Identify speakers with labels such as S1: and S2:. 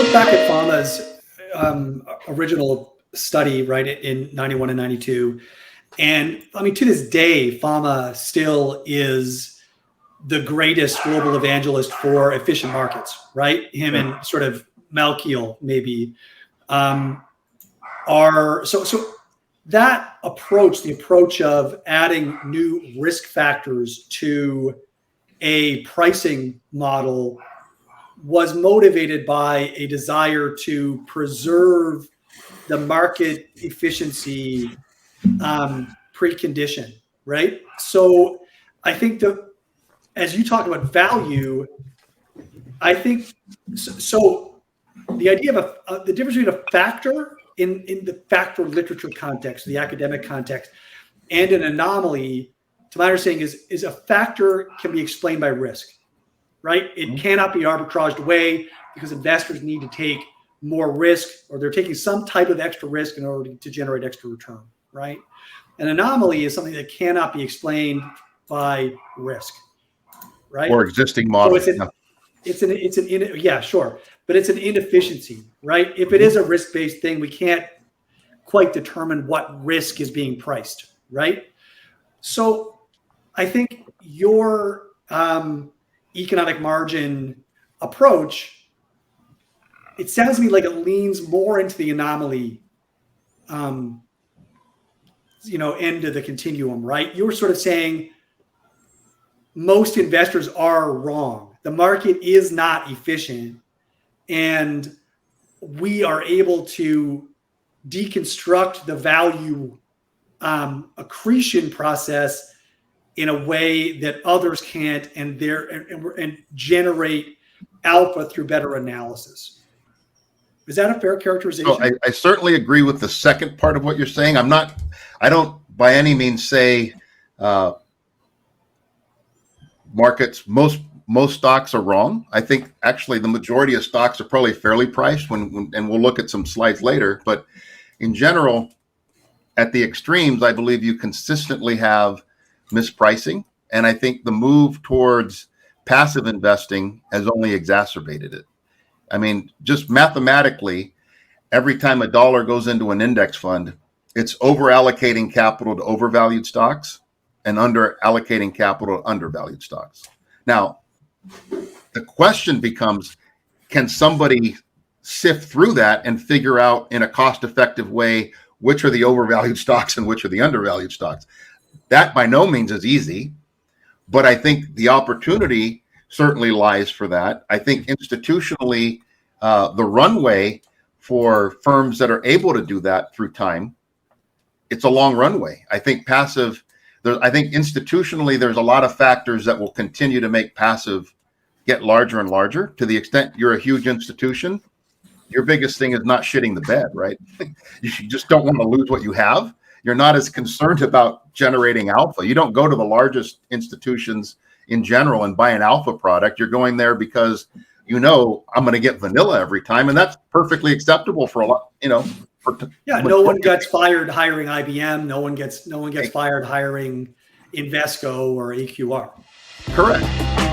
S1: look back at Fama's original study, right, in 91 and 92, and I mean, to this day, Fama still is the greatest global evangelist for efficient markets, right? Him and sort of Malkiel, maybe, are so that approach, the approach of adding new risk factors to a pricing model, was motivated by a desire to preserve the market efficiency precondition, right? So I think that as you talk about value, I think so. The idea of the difference between a factor in the factor literature context, the academic context, and an anomaly, to my understanding, is a factor can be explained by risk, right? It cannot be arbitraged away because investors need to take more risk, or they're taking some type of extra risk in order to generate extra return, right? An anomaly is something that cannot be explained by risk, right?
S2: Or existing models.
S1: So yeah, sure. But it's an inefficiency, right? If it is a risk-based thing, we can't quite determine what risk is being priced, right? So I think your economic margin approach, it sounds to me like it leans more into the anomaly end of the continuum, right? You were sort of saying most investors are wrong. The market is not efficient, and we are able to deconstruct the value accretion process in a way that others can't, and generate alpha through better analysis. Is that a fair characterization?
S2: So I certainly agree with the second part of what you're saying. I don't by any means say markets, most stocks are wrong. I think actually the majority of stocks are probably fairly priced and we'll look at some slides later. But in general, at the extremes, I believe you consistently have mispricing. And I think the move towards passive investing has only exacerbated it. I mean, just mathematically, every time a dollar goes into an index fund, it's over allocating capital to overvalued stocks and under allocating capital to undervalued stocks. Now, the question becomes, can somebody sift through that and figure out in a cost-effective way which are the overvalued stocks and which are the undervalued stocks? That by no means is easy, but I think the opportunity certainly lies for that. I think institutionally, the runway for firms that are able to do that through time, it's a long runway. I think institutionally, there's a lot of factors that will continue to make passive get larger and larger. To the extent you're a huge institution, your biggest thing is not shitting the bed, right? You just don't want to lose what you have. You're not as concerned about generating alpha. You don't go to the largest institutions in general and buy an alpha product. You're going there because I'm going to get vanilla every time, and that's perfectly acceptable for a lot. No one gets
S1: fired hiring IBM. No one gets fired hiring Invesco or EQR.
S2: Correct.